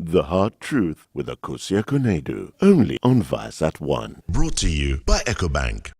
The Hard Truth with Akosia Konedu, only on Vice at 1. Brought to you by EcoBank.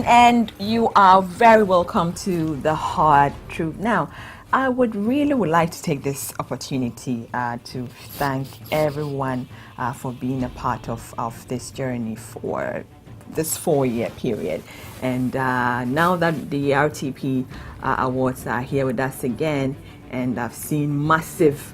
And you are very welcome to The Hard Truth. Now, I would like to take this opportunity to thank everyone for being a part of this journey for this 4-year period. And now that the RTP awards are here with us again, and I've seen massive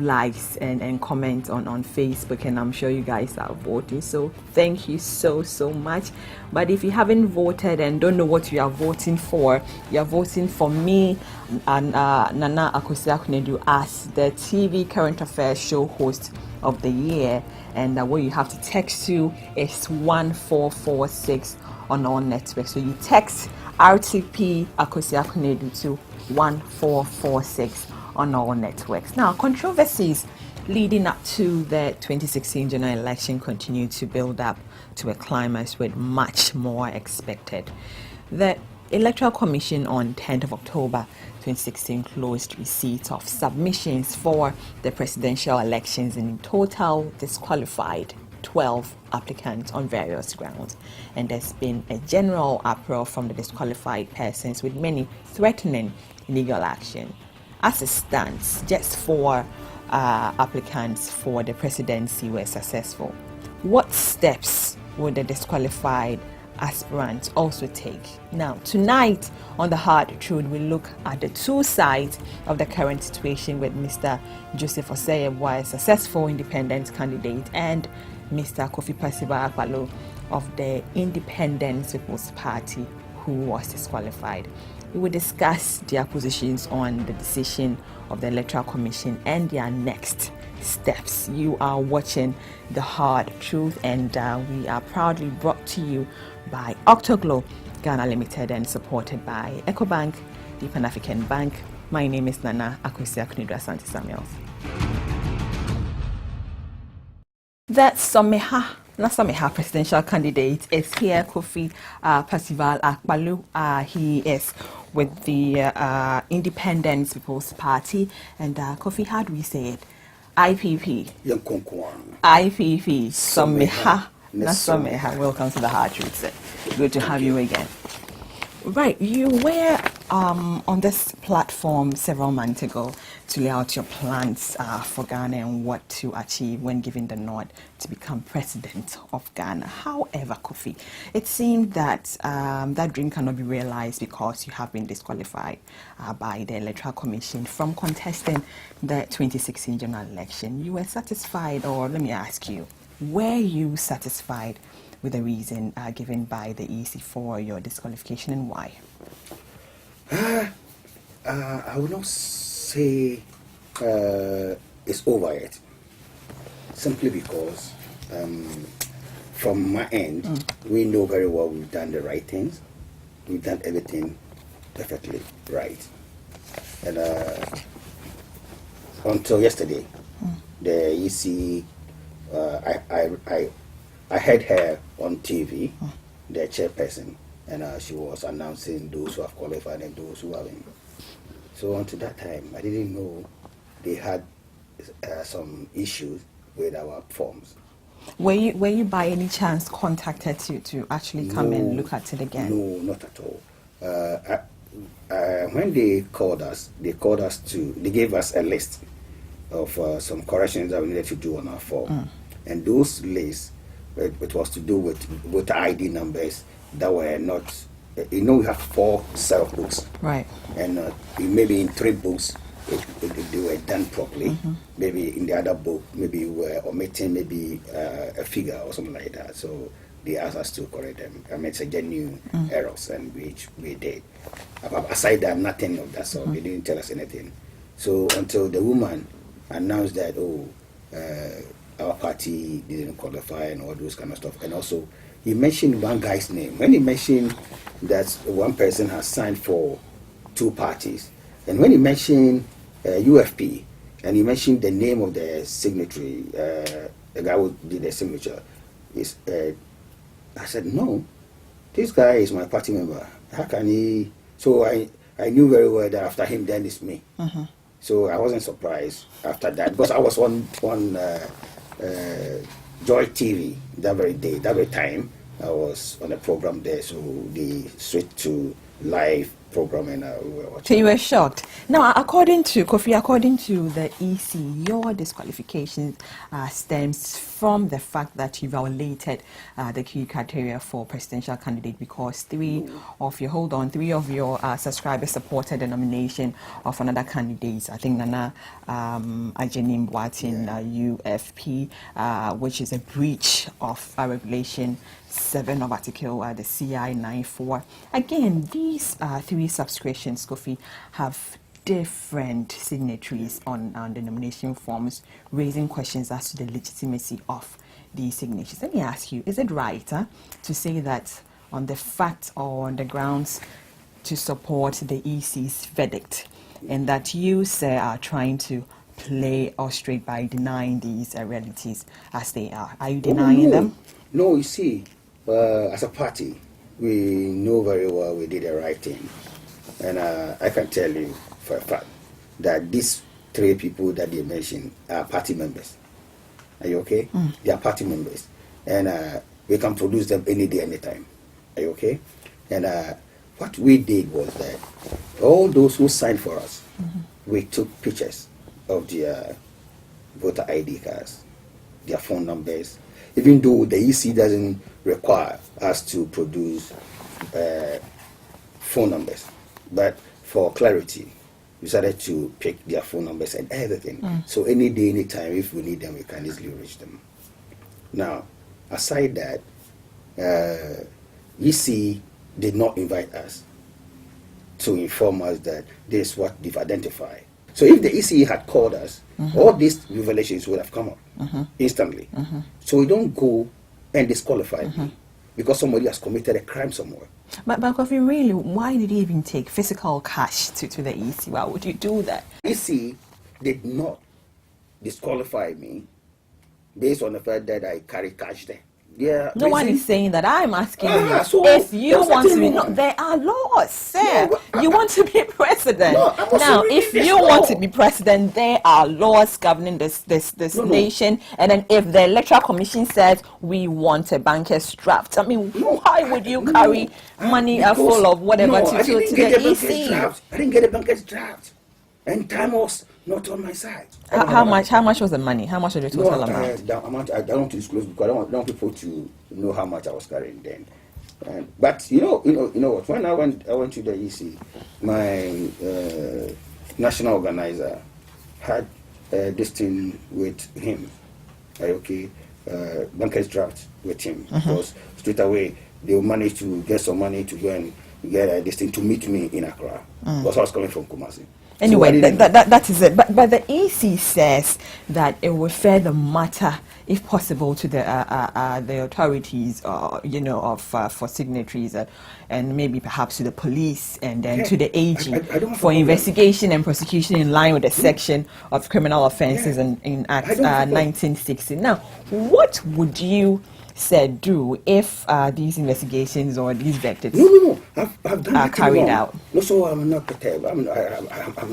likes and comments on Facebook, and I'm sure you guys are voting, so thank you so much. But if you haven't voted and don't know what you are voting for, you are voting for me and Nana Akosia Konedu as the TV current affairs show host of the year. And what you have to text to is 1446 on all networks. So you text RTP Akosia Konedu to 1446 on all networks. Now, controversies leading up to the 2016 general election continue to build up to a climax, with much more expected. The Electoral Commission on 10th of October 2016 closed receipt of submissions for the presidential elections, and in total disqualified 12 applicants on various grounds. And there's been a general uproar from the disqualified persons, with many threatening legal action. As it stands, just 4 applicants for the presidency were successful. What steps would the disqualified aspirants also take? Now, tonight on The Hard Truth, we look at the two sides of the current situation, with Mr. Joseph Osei, a successful independent candidate, and Mr. Kofi Dzakpasu of the Independent People's Party, who was disqualified. We will discuss their positions on the decision of the Electoral Commission and their next steps. You are watching The Hard Truth, and we are proudly brought to you by Octoglow Ghana Limited and supported by EcoBank, the Pan-African Bank. My name is Nana Akosia Konedu Asante Samuel. The Sameha presidential candidate is here, Kofi Dzakpasu. He is with the Independent People's Party. And Kofi, how do we say it? IPP. IPP. Sameha. Sameha. Welcome to The Hard Truth, sir. Good to have you again. Right, you were on this platform several months ago to lay out your plans for Ghana and what to achieve when given the nod to become president of Ghana. However, Kofi, it seemed that that dream cannot be realized because you have been disqualified by the Electoral Commission from contesting the 2016 general election. You were satisfied, or let me ask you, were you satisfied with the reason given by the EC for your disqualification, and why? I would not say it's over yet, simply because from my end, we know very well we've done the right things. We've done everything perfectly right. And until yesterday, the EC, I heard her on TV, the chairperson, and she was announcing those who have qualified and those who haven't. So until that time, I didn't know they had some issues with our forms. Were you by any chance contacted to actually come and look at it again? No, not at all. When they called us they gave us a list of some corrections that we needed to do on our form. And those lists, it was to do with ID numbers that were not, we have 4 self-books. Right. And maybe in 3 books, they were done properly. Maybe in the other book, maybe we were omitting maybe a figure or something like that. So they asked us to correct them. I mean, it's a genuine errors, and which we did. Aside that, nothing of that sort. They didn't tell us anything. So until the woman announced that, our party didn't qualify and all those kind of stuff. And also, he mentioned one guy's name. When he mentioned that one person has signed for 2 parties, and when he mentioned UFP, and he mentioned the name of the signatory, the guy who did the signature, I said, no, this guy is my party member. How can he? So I knew very well that after him, then it's me. So I wasn't surprised after that, because I was on Joy TV that very day, that very time. I was on a program there, so they switched to live program, and we were watching. So you were shocked. Now, according to Kofi, according to the EC, your disqualification stems from the fact that you violated the key criteria for presidential candidate, because three of your subscribers supported the nomination of another candidate. I think Nana Ajenim Boatin, UFP, which is a breach of Regulation 7 of Article the CI 94. Again, these 3 subscriptions, Kofi, have different signatories on the nomination forms, raising questions as to the legitimacy of these signatures. Let me ask you, is it right to say that on the fact or on the grounds to support the EC's verdict, and that you, sir, are trying to play us straight by denying these realities as they are? Are you denying them? No, you see, as a party, we know very well we did the right thing. And I can tell you for a fact that these 3 people that they mentioned are party members. Are you okay? They are party members. And we can produce them any day, anytime. Are you okay? And what we did was that all those who signed for us, we took pictures of their voter ID cards, their phone numbers, even though the EC doesn't require us to produce phone numbers. But for clarity, we decided to pick their phone numbers and everything. So any day, any time, if we need them, we can easily reach them. Now, aside that, EC did not invite us to inform us that this is what they've identified. So if the EC had called us, all these revelations would have come up instantly. So we don't go and disqualify me because somebody has committed a crime somewhere. But Kofi, really, why did you even take physical cash to the EC? Why would you do that? EC did not disqualify me based on the fact that I carry cash there. Yeah, no one is saying that. I'm asking you, so if you want to be, wrong. there are laws, sir. You want to be president. No, I'm also now, reading if this you law. want to be president, there are laws governing this nation. And then if the Electoral Commission says we want a banker's draft, I mean, why would you carry money full of whatever to the EC? I didn't get a banker's draft. And time was not on my side. How much was the money? How much was the total amount? The amount I don't want to disclose because I don't want people to know how much I was carrying then. But you know what? When I went to the EC, my national organizer had this thing with him. Okay, banker's draft with him because straight away they managed to get some money to go and get this thing to meet me in Accra because I was coming from Kumasi. Anyway, that is it. But the EC says that it will refer the matter, if possible, to the authorities, for signatories, and maybe perhaps to the police, and then to the AG for investigation and prosecution in line with the section of criminal offences in Act 1960. Now, what would you do if these investigations or these verdicts I've done are carried wrong. out? No, so I'm not perturbed. I'm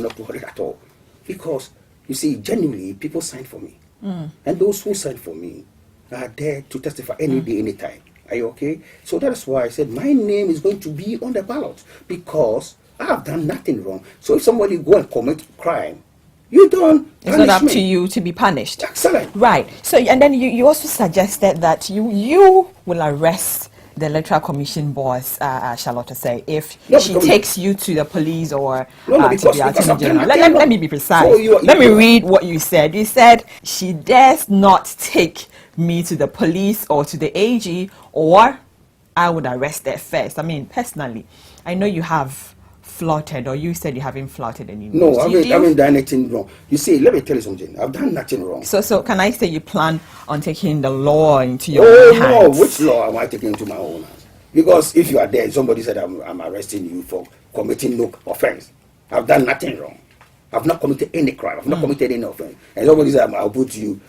not worried at all. Because, you see, genuinely, people signed for me. And those who signed for me are there to testify any day, any time. Are you okay? So that is why I said my name is going to be on the ballot. Because I have done nothing wrong. So if somebody go and commit crime, you don't. It's not up to you to be punished. Excellent. Right. So, and then you also suggested that you will arrest the Electoral Commission boss, Charlotte, say, if she takes you to the police or to the Attorney General. Let me be precise. So let me read what you said. You said she dares not take me to the police or to the AG, or I would arrest her first. I mean, personally, I know you have flouted, or you said you haven't flouted any No, rules. I haven't done anything wrong. You see, let me tell you something. I've done nothing wrong. So can I say you plan on taking the law into your Oh own no, hands? which law am I taking into my own hands? Because if you are there, somebody said I'm arresting you for committing no offense. I've done nothing wrong. I've not committed any crime. I've not committed any offense. And somebody said I'll put you.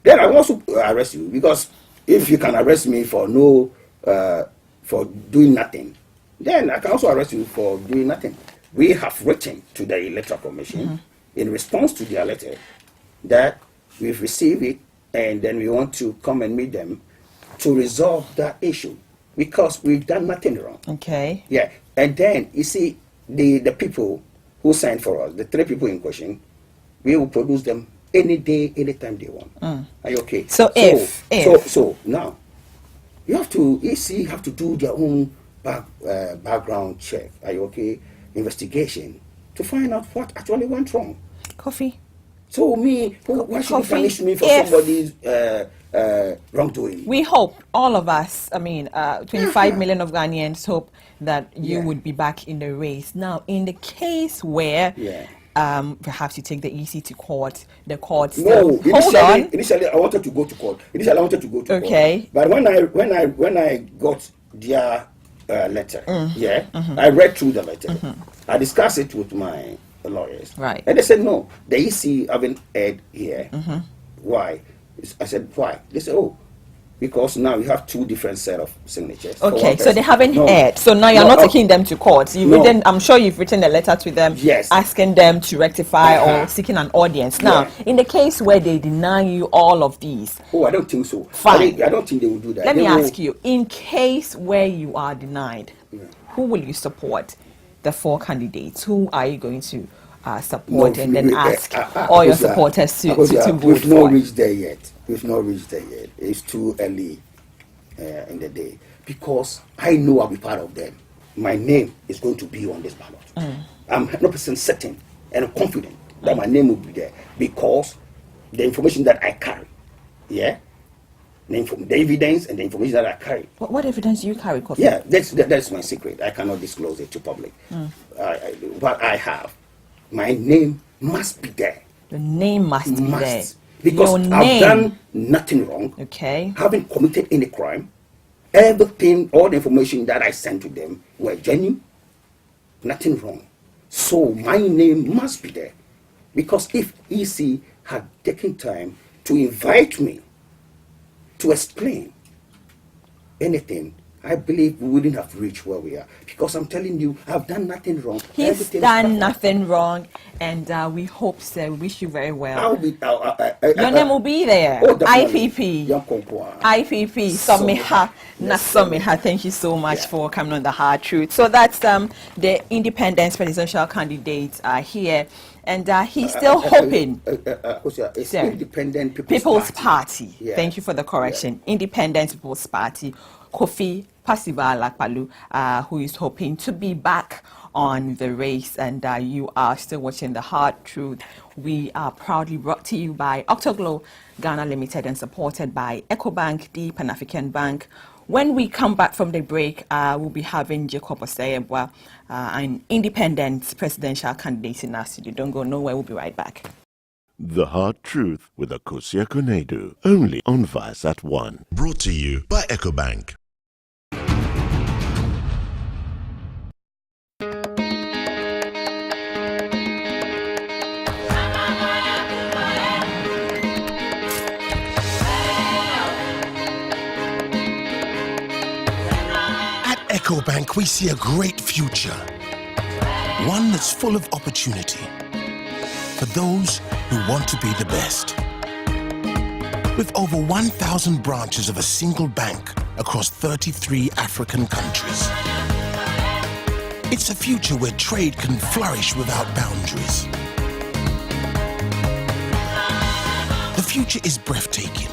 Then I will also arrest you, because if you can arrest me for for doing nothing, then I can also arrest you for doing nothing. We have written to the Electoral Commission in response to their letter that we've received it, and then we want to come and meet them to resolve that issue, because we've done nothing wrong. Okay. Yeah, and then you see the people who signed for us, the 3 people in question, we will produce them any day, anytime they want. Are you okay? So now you have to EC have to do their own background check. Are you okay? Investigation to find out what actually went wrong. Kofi. So why should you punish me for somebody's wrongdoing? We hope, all of us, 25 million of Ghanaians hope that you would be back in the race. Now, in the case where perhaps you take the EC to court, the court still... No, Hold on. Initially, I wanted to go to court. Okay. But when I got their letter, I read through the letter. I discussed it with my lawyers. Right. And they said, no, the EC haven't aired here. Why? I said, why? They said, because now you have 2 different set of signatures. Okay, so they haven't aired. So now you're not taking them to court. I'm sure you've written a letter to them asking them to rectify or seeking an audience. Now, in the case where they deny you all of these... I don't think so. Fine. I don't think they will do that. Let me ask you, in case where you are denied, who will you support? The 4 candidates. Who are you going to support and then ask all your supporters to vote for? We've not reached there yet. It's too early in the day, because I know I'll be part of them. My name is going to be on this ballot. I'm 100% certain and confident that my name will be there, because the information that I carry, the evidence and the information that I carry. What evidence do you carry, Kofi? Yeah, that's my secret. I cannot disclose it to public. What I have, my name must be there. The name must be there. Because I've done nothing wrong. Okay. Haven't committed any crime. Everything, all the information that I sent to them were genuine. Nothing wrong. So my name must be there. Because if EC had taken time to invite me to explain anything, I believe we wouldn't have reached where we are. Because I'm telling you, I've done nothing wrong. He's done nothing wrong, and we hope so. We wish you very well. Your name will be there. IPP. IPP. Someha. Thank you so much for coming on The Hard Truth. So that's the independent presidential candidates are here. And he's still hoping. It's Independent People's Party. Yeah. Thank you for the correction. Independent People's Party. Kofi Dzakpasu, who is hoping to be back on the race, and you are still watching The Hard Truth. We are proudly brought to you by Octoglow Ghana Limited and supported by EcoBank, the Pan-African Bank. When we come back from the break, we'll be having Jacob Osayebwa, an independent presidential candidate in our studio. Don't go nowhere. We'll be right back. The Hard Truth with Akosia Konedu, only on Vice at 1. Brought to you by EcoBank. EcoBank, we see a great future, one that's full of opportunity for those who want to be the best. With over 1,000 branches of a single bank across 33 African countries, it's a future where trade can flourish without boundaries. The future is breathtaking,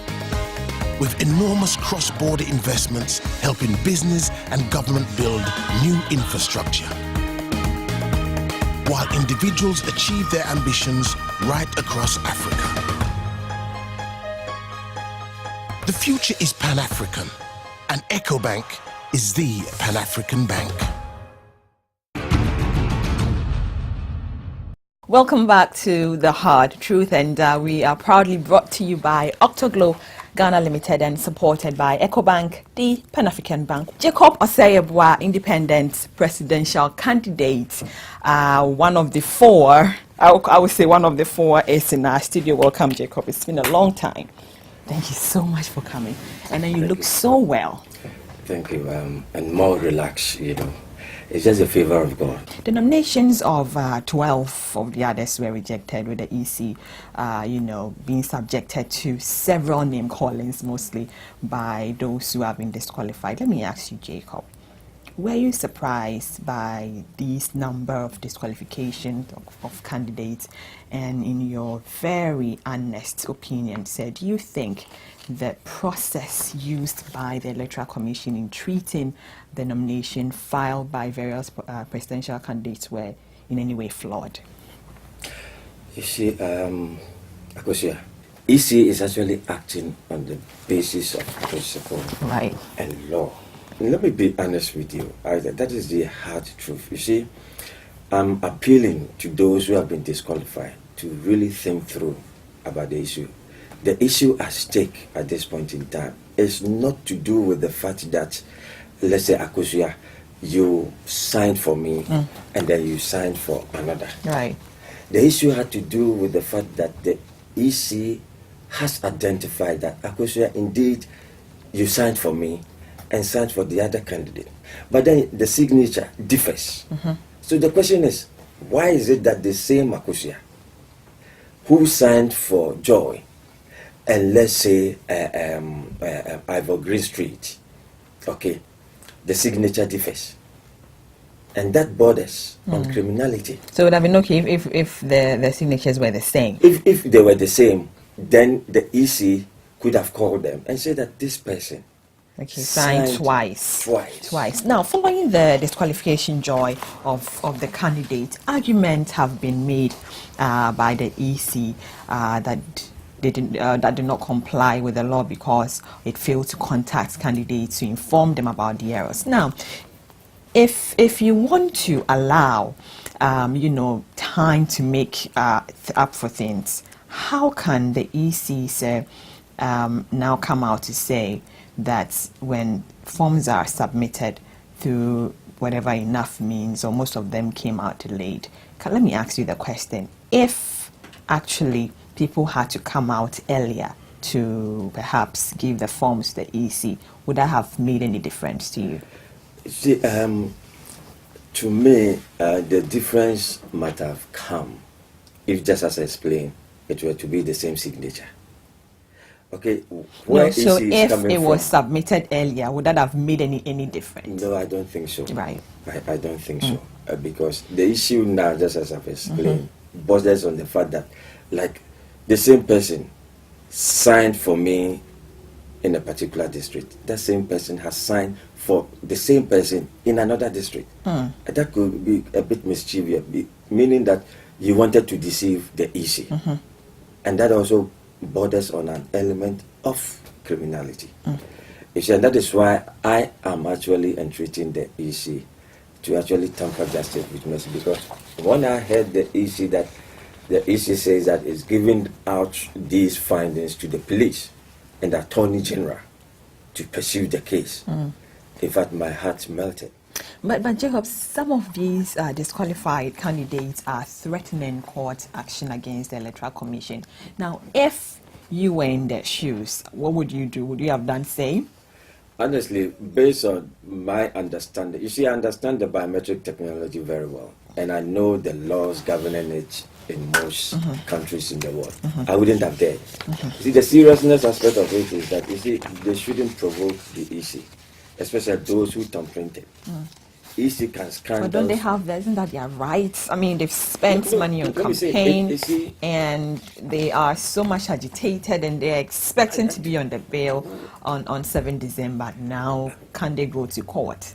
with enormous cross-border investments helping business and government build new infrastructure, while individuals achieve their ambitions right across Africa. The future is Pan-African, and EcoBank is the Pan-African bank. Welcome back to The Hard Truth, and we are proudly brought to you by Octoglow Ghana Limited and supported by EcoBank, the Pan-African Bank. Jacob Osayebwa, independent presidential candidate, one of the four, I would say one of the four is in our studio. Welcome, Jacob. It's been a long time. Thank you so much for coming. And then you look so well. Thank you, and more relaxed, It's just a favor of God. The nominations of 12 of the others were rejected, with the EC, being subjected to several name callings, mostly by those who have been disqualified. Let me ask you, Jacob, were you surprised by this number of disqualifications of candidates? And in your very honest opinion, do you think the process used by the Electoral Commission in treating the nomination filed by various presidential candidates were in any way flawed? You see, Akosia, EC is actually acting on the basis of principle and law. And let me be honest with you. That is the hard truth. You see, I'm appealing to those who have been disqualified to really think through about the issue. The issue at stake at this point in time is not to do with the fact that, let's say, Akosia, you signed for me and then you signed for another. Right. The issue had to do with the fact that the EC has identified that, Akosia, indeed, you signed for me and signed for the other candidate. But then the signature differs. So the question is, why is it that the same Akosia who signed for Joy and let's say Ivor Green Street, okay, the signature differs? And that borders on criminality. So it would have been okay if the signatures were the same. If they were the same, then the EC could have called them and said that this person signed twice. Now, following the disqualification, Joy, of the candidate, arguments have been made by the EC that they did not comply with the law because it failed to contact candidates to inform them about the errors. Now, if you want to allow, time to make up for things, how can the EC now come out to say that when forms are submitted through whatever enough means, or most of them came out delayed? Let me ask you the question. If actually people had to come out earlier to perhaps give the forms to the EC, would that have made any difference to you? See, to me, the difference might have come if, just as I explained, it were to be the same signature. Okay, so if it was submitted earlier, would that have made any difference? No, I don't think so. Right. I don't think so. Because the issue now, just as I've explained, borders on the fact that, like, the same person signed for me in a particular district, that same person has signed for the same person in another district. That could be a bit mischievous, meaning that you wanted to deceive the EC. And that also borders on an element of criminality. You see, and that is why I am actually entreating the EC to actually tamper justice with mercy, because when I heard the EC that the EC says that it's giving out these findings to the police and the Attorney General to pursue the case, in fact, my heart melted. But Jacob, some of these disqualified candidates are threatening court action against the Electoral Commission. Now, if you were in their shoes, what would you do? Would you have done the same? Honestly, based on my understanding, you see, I understand the biometric technology very well, and I know the laws governing it in most countries in the world. I wouldn't have dared. You see, the seriousness aspect of it is that, you see, they shouldn't provoke the EC, especially those who thumbprint it. EC can scan. But don't they have, isn't that their rights? I mean, they've spent money on campaign, and they are so much agitated, and they're expecting to be on the bail on 7 December. Now, can they go to court?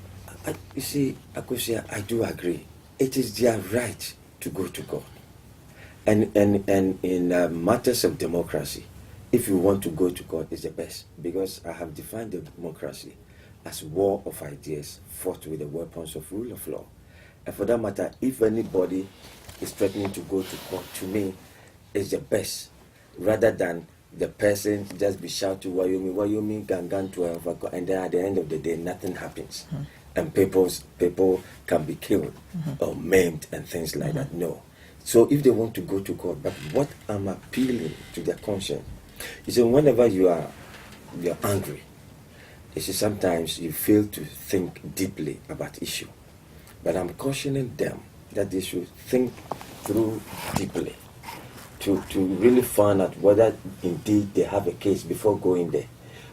You see, Akosia, I do agree. It is their right to go to court. And in matters of democracy, if you want to go to court, it's the best, because I have defined democracy as war of ideas fought with the weapons of rule of law. And for that matter, if anybody is threatening to go to court, to me, it's the best, rather than the person just be shouting Wyoming, Gangan 12, and then at the end of the day, nothing happens. And people can be killed or maimed and things like that. No. So if they want to go to court, but what I'm appealing to their conscience is that whenever you're angry, you see, sometimes you fail to think deeply about issue. But I'm cautioning them that they should think through deeply to really find out whether indeed they have a case before going there.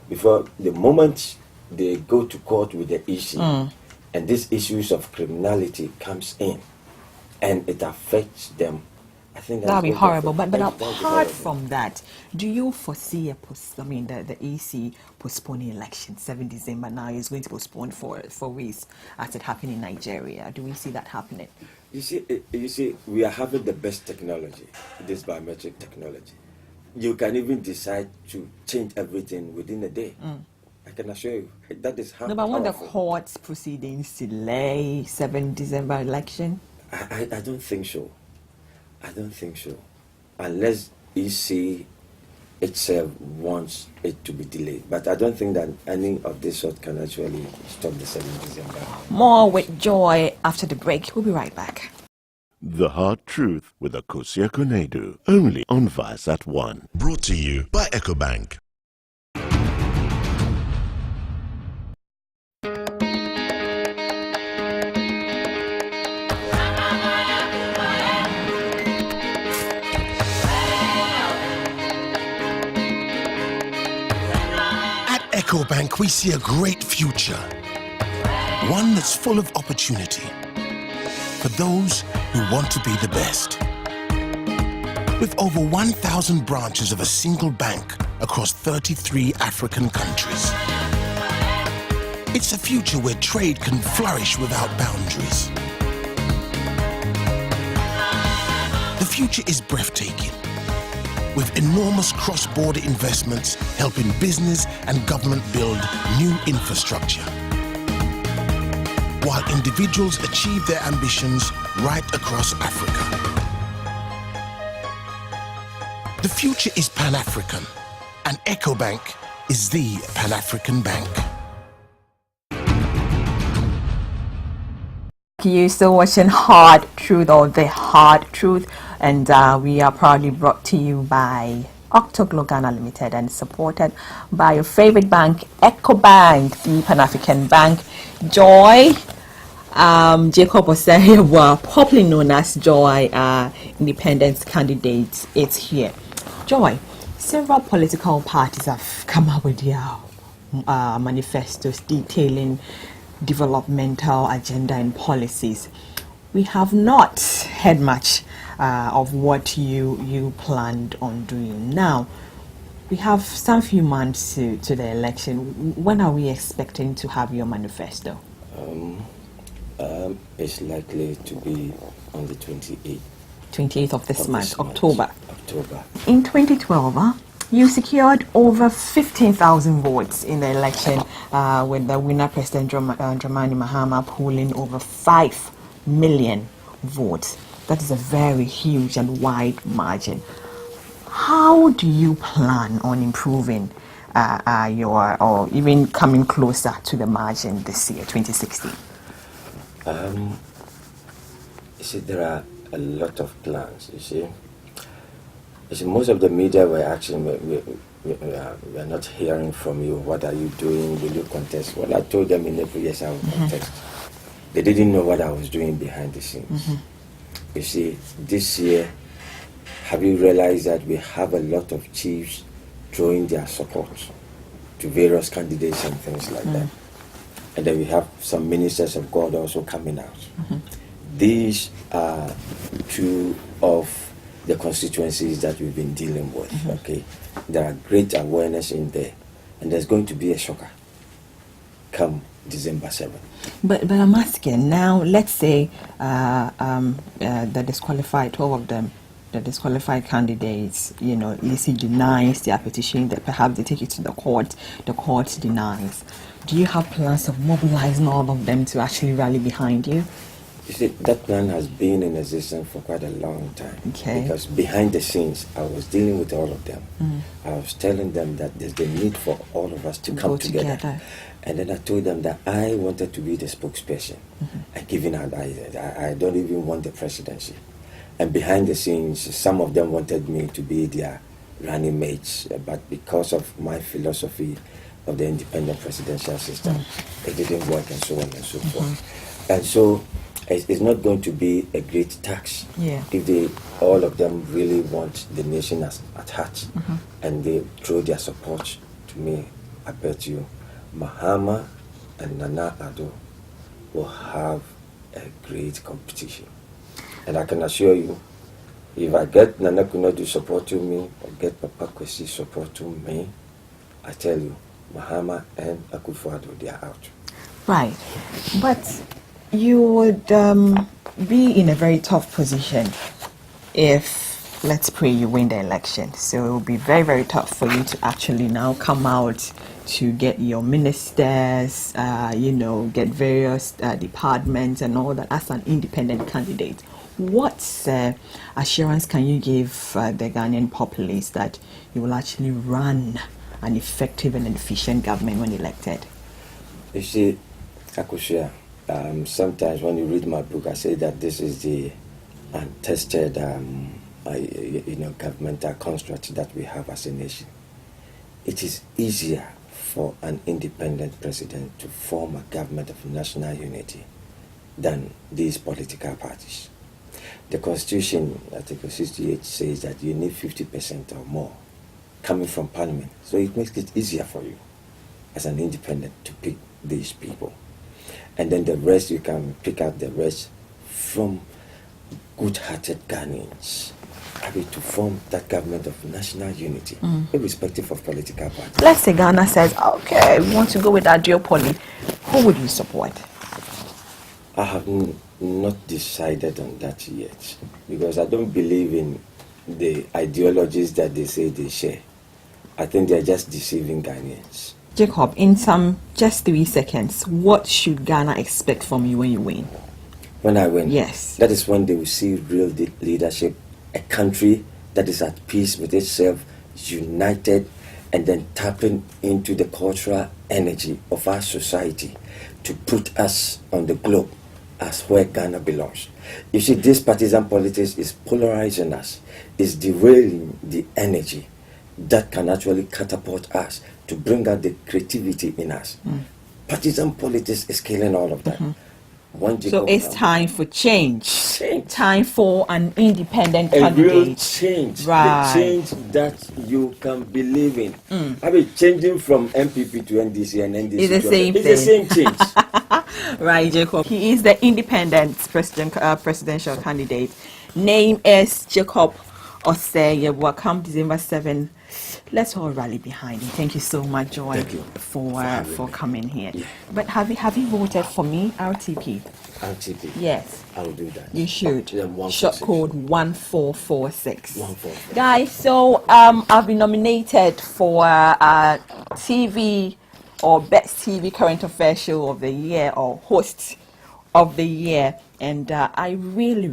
Before the moment they go to court with the issue, and these issues of criminality comes in, and it affects them, I think that'd be horrible. But that'd apart from that, do you foresee the EC postponing election 7 December now is going to postpone for weeks as it happened in Nigeria? Do we see that happening? You see, we are having the best technology, this biometric technology. You can even decide to change everything within a day. I can assure you that is how. No, but when the powerful. court proceedings delay 7 December election? I don't think so. I don't think so. Unless EC itself wants it to be delayed. But I don't think that any of this sort can actually stop the 7th December. More with Joy after the break. We'll be right back. The Hard Truth with Akosia Konedu, only on Vice at 1. Brought to you by EcoBank. EcoBank, we see a great future, one that's full of opportunity for those who want to be the best. With over 1,000 branches of a single bank across 33 African countries, it's a future where trade can flourish without boundaries. The future is breathtaking, with enormous cross-border investments helping business and government build new infrastructure, while individuals achieve their ambitions right across Africa. The future is Pan-African, and EcoBank is the Pan-African bank. You're still watching Hard Truth, or The Hard Truth, and we are proudly brought to you by Octoglo Ghana Limited and supported by your favorite bank, EcoBank, the Pan-African Bank. Joy, Jacob Osei, were popularly known as Joy, independent candidate. It's here. Joy, several political parties have come up with their manifestos detailing developmental agenda and policies. We have not heard much of what you planned on doing. Now, we have some few months to the election. When are we expecting to have your manifesto? It's likely to be on the 28th. 28th of this month, October. In 2012, you secured over 15,000 votes in the election, with the winner, President Dramani Mahama, polling over 5 million votes. That is a very huge and wide margin. How do you plan on improving or even coming closer to the margin this year, 2016? You see, there are a lot of plans, you see. Most of the media were asking, we are not hearing from you. What are you doing? Will you contest? Well, I told them in every yes I will contest. They didn't know what I was doing behind the scenes. You see, this year, have you realized that we have a lot of chiefs throwing their support to various candidates and things like that? And then we have some ministers of God also coming out. These are two of the constituencies that we've been dealing with. Okay, there are great awareness in there, and there's going to be a shocker come December 7th. But I'm asking now. Let's say the disqualified, 12 of them, the disqualified candidates, EC denies their petition. That perhaps they take it to the court. The court denies. Do you have plans of mobilizing all of them to actually rally behind you? You see, that plan has been in existence for quite a long time. Okay. Because behind the scenes, I was dealing with all of them. I was telling them that there's the need for all of us to come together. And then I told them that I wanted to be the spokesperson. And giving out, I don't even want the presidency. And behind the scenes, some of them wanted me to be their running mates. But because of my philosophy of the independent presidential system, it didn't work, and so on and so forth. And so it's not going to be a great tax if all of them really want the nation at heart, and they throw their support to me. I bet you Mahama and Nana Addo will have a great competition. And I can assure you, if I get Nana Kunodu support to me, or get Papa Kwesi support to me, I tell you, Mahama and Akufo-Addo, they are out. Right. But you would be in a very tough position if, let's pray, you win the election. So it will be very, very tough for you to actually now come out to get your ministers, get various departments and all that as an independent candidate. What assurance can you give the Ghanaian populace that you will actually run an effective and efficient government when elected? You see, Akushia, sometimes when you read my book, I say that this is the untested, governmental construct that we have as a nation. It is easier for an independent president to form a government of national unity than these political parties. The Constitution, Article 68, says that you need 50% or more coming from Parliament. So it makes it easier for you as an independent to pick these people. And then the rest, you can pick out the rest from good-hearted Ghanaians, to form that government of national unity, irrespective of political parties. Let's say Ghana says, okay, we want to go with our duopoly. Who would you support? I have not decided on that yet, because I don't believe in the ideologies that they say they share. I think they're just deceiving Ghanaians. Jacob, in just 3 seconds, what should Ghana expect from you when you win? When I win? Yes. That is when they will see real leadership, a country that is at peace with itself, united, and then tapping into the cultural energy of our society to put us on the globe as where Ghana belongs. You see, this partisan politics is polarizing us, is derailing the energy that can actually catapult us to bring out the creativity in us. Partisan politics is killing all of that. So it's time for change. Time for an independent candidate. A real change. Right. The change that you can believe in. I mean, changing from MPP to NDC and NDC it's the same thing. It's the same change. Right, Jacob. He is the independent presidential candidate. Name is Jacob Osei. Welcome December 7. Let's all rally behind him. Thank you so much, Joy, for coming here. Yeah. But have you voted for me, RTP? RTP? Yes. I will do that. You should. Yeah, short code 1446. 1446. Guys, so I've been nominated for TV or Best TV Current Affairs Show of the Year or Host of the Year. And I really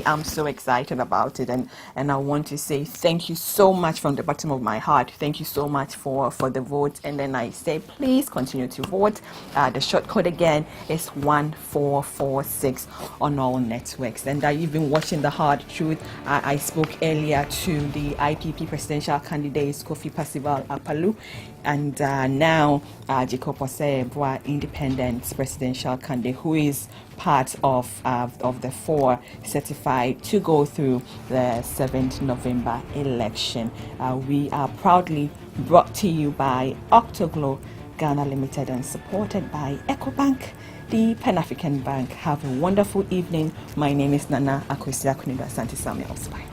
am so excited about it. And I want to say thank you so much from the bottom of my heart. Thank you so much for the vote. And then I say, please continue to vote. The short code again is 1446 on all networks. And you've been watching The Hard Truth. I spoke earlier to the IPP presidential candidates, Kofi Dzakpasu, and now Jacob Osei, independent presidential candidate, who is part of the 4 certified to go through the 7th November election. We are proudly brought to you by Octoglo Ghana Limited and supported by EcoBank, the Pan-African Bank. Have a wonderful evening. My name is Nana Akwesi Akunido Asante Samuels. Bye.